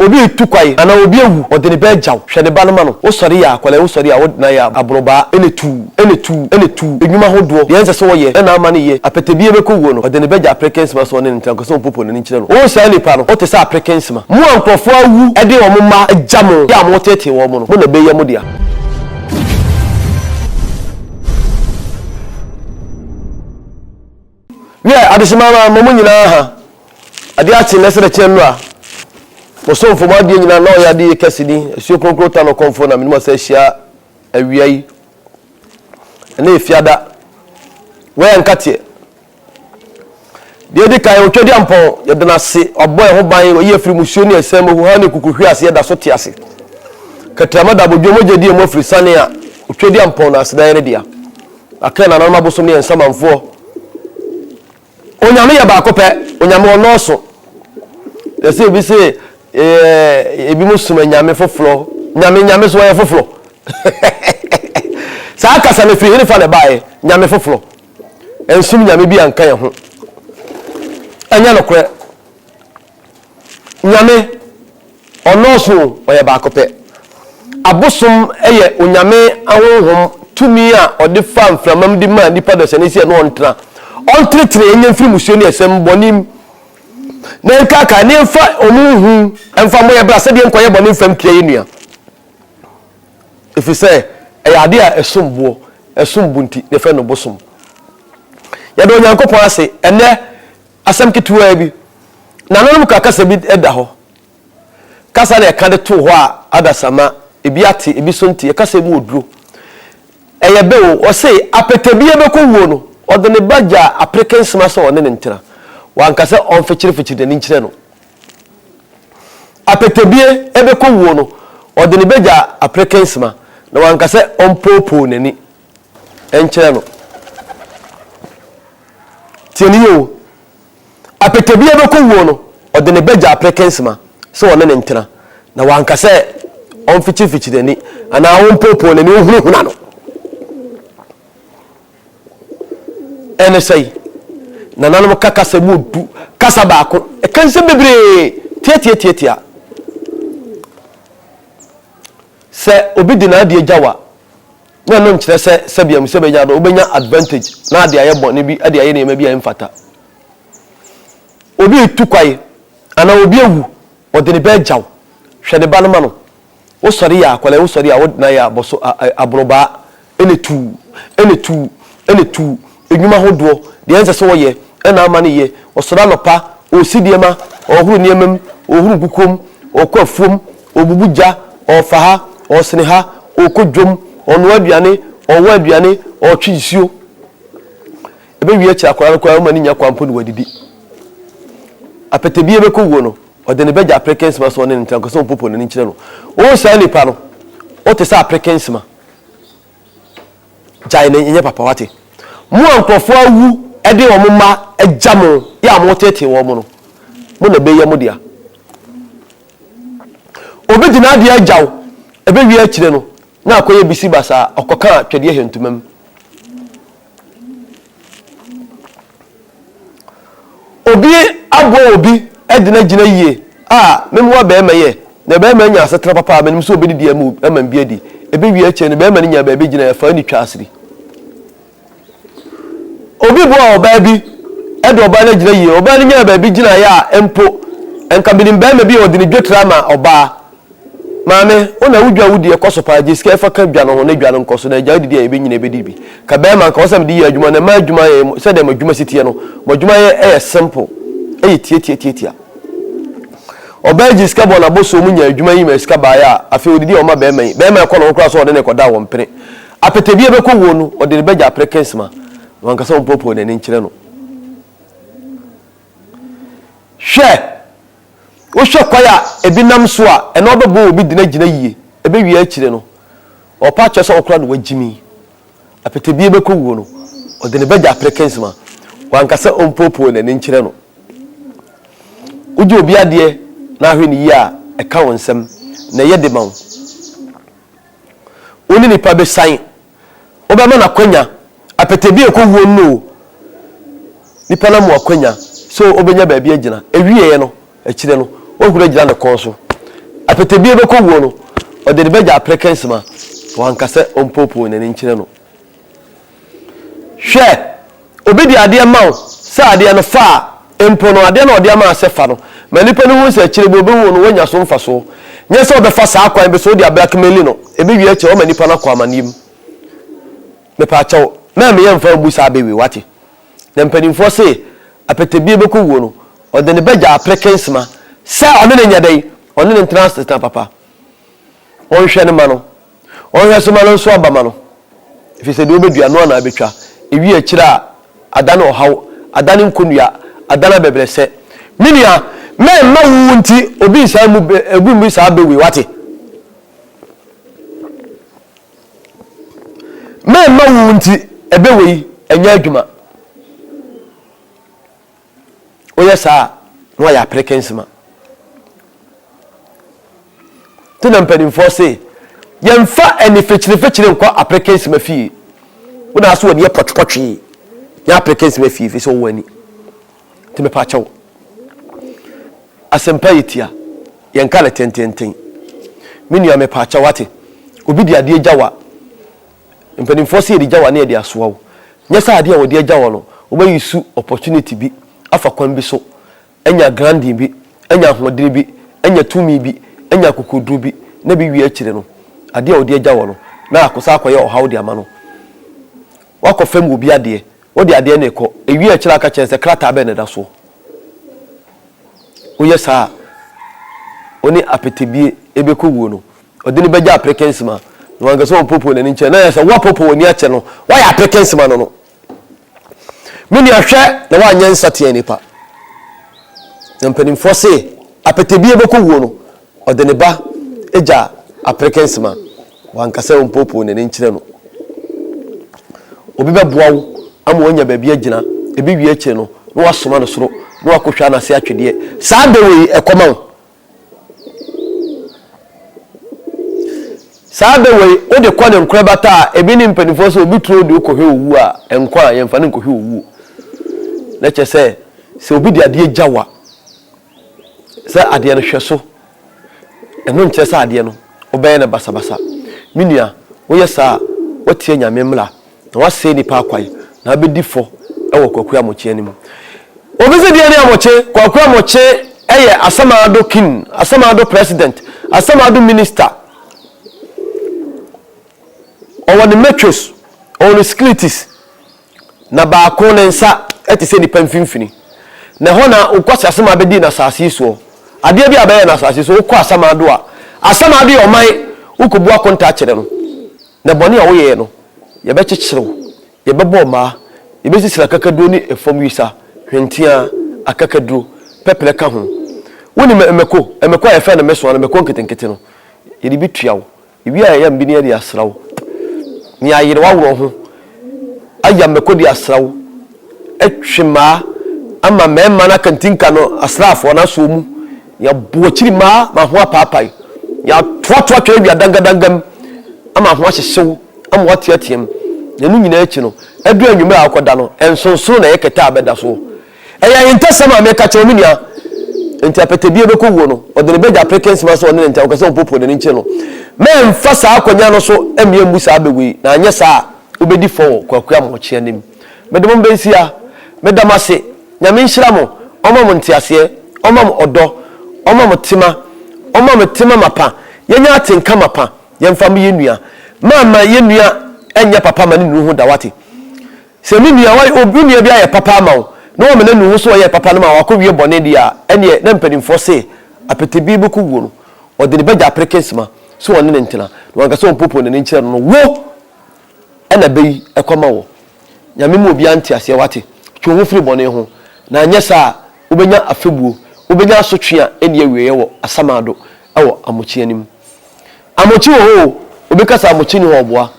obi tukwai ana obi ewu odene be jaw hwe ne ba no ma no wo sori ya akwala wo sori ya wo na ya abroba enetu enwuma hodo de ense so wo ye na ama ne ye apetebie be ko wo no odene be ja Africans ma so ne ntan ko so popo ne nkyere no wo sha nipa no wo te sa Africans ma mu ankofo awu e de wo ma jamo ya mo tete wo mo no mo na be ye mo dia adisima ma mo nyina ha ade ati lesere chen no a mo so mfo ma de nyina na o ya de kesidi esuo konkro ta no konfo na minimo sa hia awia yi na efiada we nkate de kai o twedi ampon ye de na se oboy ho ban o ye firi musuo ne esem hu ha ne kukuhwi ase ye da so te ase katrama da bodwo mogedi mo firi sane a o twedi ampon na ase da ye dia aka na na mabosom ne ensamanfo onyame ya ba ko pe onyame onoso ese bi se ebi musuma nyame foforo nyame so ya foforo sa aka sa me fi hiri fa le bae nyame foforo ensum nyame bi anka ye ho anya no kure nyame onoso o ya ba ko pe abosom eye onyame ahohom tumi a ode fa mframam di ma nipa do se ne se no ontra ontretre enye mfiri musuo ne esem bonim na nkaka ne mfa omuhu emfa mo ye bra se de nkoye bonim fam kire yenua efise eyade a esombo nti ne fe no bosom ya do nyankopon ase ene asem ketuwa bi na nanom kaka se bi eda ho kasa na ka de to ho a adasama ebi ate ebi so nti kasa mu oduro eye be o se apetebie be ko wo no odene baja Africans ma so one ne ntira wanka se on fechire de nkyire no apetebie ebe ko wo no odene baja Africans ma na wanka se on popo nani enkyire no tieni yo apetebie ebe ko wo no odene baja Africans ma so one ne ntira na wanka se on fechire ni ana on popo nani ohunhuna no ene sei na nanom kaka se mudu kasa ba ko e kan se bebre tietia se obi di na ade agyawa na no nkyere se biam se benya do obenya advantage na ade aye bone bi ade aye na ma bi aye mfata obi tukwai ana obi ewu odene be agyaw hwe ne ba no ma no wo sori ya akwala wo sori ya wo na ya boso abroba enetu enwuma hodo de ense so ye na ama ne ye osora lopa osidiema ohuru niemam ohuru gukom okwafuom obubuja ofaha osneha okodwom onu aduane owo aduane otwisio ebe wie kira kwara kwara mani nya kwampo ne wadidi apetebie be ko wo no odene beja Africans ma so ne ntanko so popo ne nkire no o sha nipa no o te sa Africans ma jai ne nye papa wate mu ankofo awu ede wo ma ejamo ya mo tete wo mo no mo na be ye mo dia obi di na dia ajaw ebe wi akire no na akoye bisi basa okoka twede hentumam obi abo obi edina gina yie memu wa be meye na be ma nya asetra papa menim so obi di amu amam bi adi ebe wi akire no be ma nya be gina fa ni twa asiri obi bo oba bi edo oba na gina yie oba ni nya ba bi gina ya empo enkabinim ba ma bi odini dwetra ma oba maame ona wudwa wudi ekoso paaje sika efa ka dwa no ho na dwa no nkoso na agya didi ebe nyina ebe dibi ka be ma nka osam di adwuma na ma adwuma ye se dem adwuma sitie no mo adwuma ye simple tie oba ji sika bo na boso mu nya adwuma yi ma sika ba ya afi odidi o ma be ma ekọ no nkura so ode na ekoda wo mpere apetebie be ko wo no ode be gya Africans ma wanka so mpopo na ni nkyire no hwe wo hwekwaya ebi nam so a eno obebo obi dina gina yie ebe wi akire no opa che so okura no wagimi apetebie be ko wo no ode ne beja Africans ma wanka se ompopo na ni nkyire no uji obi ade na ahwe ni ya eka wonsem na ye de mawo oni ni pa be san obema na kwanya apetebie ko wo no ni pa na mo kwanya so obenya ba bia gina ewie ye no akire no ohura gina ne konso apetebie beko wo no ode ne beja applicants ma wankase ompopo ne nkyire no hwe obi di ade ma wo sa ade no fa empo no ade na ode ma asefa no ma nipa no hu se kyire bo wo no wanya so mfa so nye se obefa sa akwan be so ode blackmail no ebi wi ache o ma nipa na kwa amanim me pa ache na me yemfa bu sa bewe wate na mpanimfo se apetebie beko wo no ode ne beja applicants ma sa one ne nyadai one ne transit na papa on hwe ne ma no on hwe so ma no so aba ma no ifi se de obedua no na abetwa ewi akira adana ohaw adana nkonua adana bebrese minia me ma wu nti obi sa mu ebu mu sa bewe wate me ma wu nti ebewe enya adwuma oye sa no ya applicants ma tena mpanimfo se yemfa eni fechire nkwa applicants ma fie wona aso woni potpotwe ya applicants ma fie so wani teme pa chawo asempa yitia yenkala tententen minu ya me pa chawate obi di ade agyawa mpanimfo se di gyawa na ye di asoa wo nyesa ade a wo di agyawa no obayisu opportunity bi afa kwan bi so enya grandi bi enya hodiri bi enya tumi bi enya kokodru bi na bi wi akire no ade a odi agya wo no na akosa akoye ohaw de ama no wakofam obi ade odi ade na ekọ ewi akire aka chense krata be ne da so oye sa oni apetebie ebeko wo no odi ne beja applicants ma no anga so popo na nche na yesa wa popo oni ache no wa ya applicants ma no mini ahwe na wa nyansa tie nipa mpanimfo se apetebie ebeko wo no ode ne ba eja applicants ma wankase ompopo ne nkyire no obi beboa wo ama onya ba bia gina ebi wi akire no no wasoma no soro no wakohwa na se atwede saa de we ekoma wo saa de we o de kwa ne nkora bata ebi ni mpanifo so obi tro de okohwe owu a enkwa yemfa ne nkohwe owu na che se obi de ade agyawa se ade no hweso eno nche se ade no obeye na basabasa minia woye sa wotie nyame mla na wase nipa akwai na abedifo ewo kwakua moche anim obi se die ne amoche kwakua moche eye asamado king asamado president asamado minister owo the metros owo skilitis na ba ko ne nsa eti se nipa mfimfini na ho na ukwase asama abedi na sase so ade bi abaye na sase so ukwa asamado a asamado yo man ukobu akonta kire no na bone a wo ye no ye be kyekyere ye be bo ma ye be sisira kakadu ni efom yisa hwentia akakadu pepele ka ho woni emeko ye fe na meso na meko nketenkete no ye di bitua wo ibi a ye mbini ye asrawo ni ayire wawro ho aya meko di asrawo etwema ama mema na kantinka no asrafo na so mu ya buochiri ma ho apapai ya twatwa twa bia dangadangam ama ho ahyehyew ama watiatiem na nu nyina echi no edu anwuma akoda no ensonso na yeketa abeda so eya yentesama meka chominia enti apetebie beko wo no odene beja applicants ma so onene enti akose popo ne nche no me mfasa akonya no so emie mbusa abewi na anye sa obedi fo kwakua moche anim medem bensia medamase nyame nhira mo omam ntiase omam odo omam tima omam tima mapa yenya atenka mapa yemfam yenua mama yenua enya papa ma ne nu ho dawate se mi nua wai obi nua bia ye papa ma wo no wo me ne nu so ye papa no ma wakowie bone dia ene na mpanimfo se apetebi beku wo no ode ne beja applicants ma so won ne ntina no anga so popo ne nkyere no wo ena bei ekoma wo nyame mu obi antiase wate two ho firi bone ho na anya sa ubenya afebuo ubenya asotwea ene awieye wo asamado ewo amochi anim amochi wo ho obi kasa amochi ni ho oboa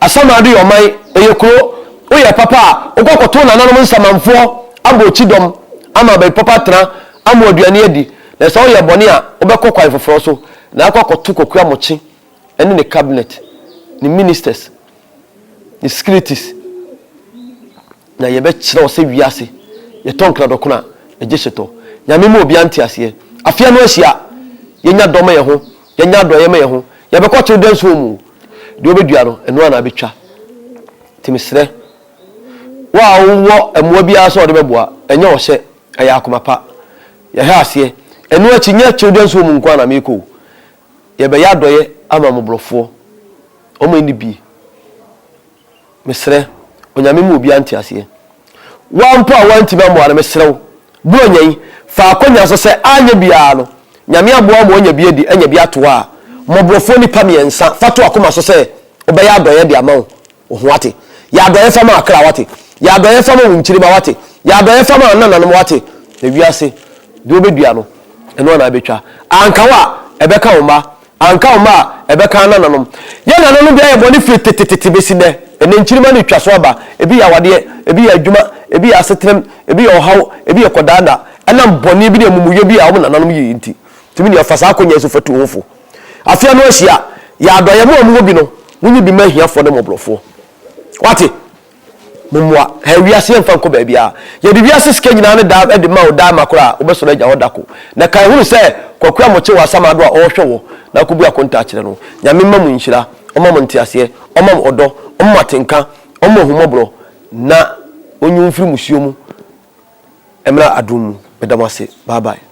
asamado yo man eyekro oye papa okokoto na nanom nsamanfo abochi dom ama bai papa tra ama oduane adi na so oye bone a obekokwa ifoforo so na akokoto kokua mochi ene ne cabinet ni ministers ni secretaries na yebe kire ose wiase ye tonkra dokuna ejesheto nyame mu obi antiase afia no ahia yenya doma ye ho yenya doye me ye ho ye be ko children's home de obedua no eno ana betwa timisre wa wo emwa bia so de beboa enye wo hye aya akoma pa ye ha ase eno achi nya children's home nko ana meko ye be ya doye ama mobrofo omo ni bi mesre onyame mu obi anti ase wampo a wanti ba mo ana mesrew bu onyan fa akonya so se anya bia no nyame aboa mo onya bia di anya bia to a mobrofo ni pa miensa fato akoma so se obe ya doye de ama wo ho ate ya doye fama akra wate ya doye fama wunchiri ba wate ya doye fama nananum wate na wiase de obedua no eno na betwa ankawa ebeka oma anka oma ebeka nananum ye nananum bia ye boni fitititi beside ene nchirima ni twaso aba ebi ya wade ebi ya adwuma ebi ya asetrem ebi ya ohaw ebi ya kodada enam boni bi de mumuye bi ya wo nananum yi nti timi ni afasa akonya so fatu hofo afia no ahia ya adoye mo bi no munyi bi mahia fo de mobrofo wate mumwa hewiase mfa nko ba bia ye de wiase sika nyina ne da de ma o da makora obeso agya hodako na kan hunu se kwakura moche wa samado a ohwe wo na kubu akonta akire no nyame mamu nhira omam ntiase omam odo omam atenka omam humobro na onyumfiri musuomu emra adum bedamase bye bye.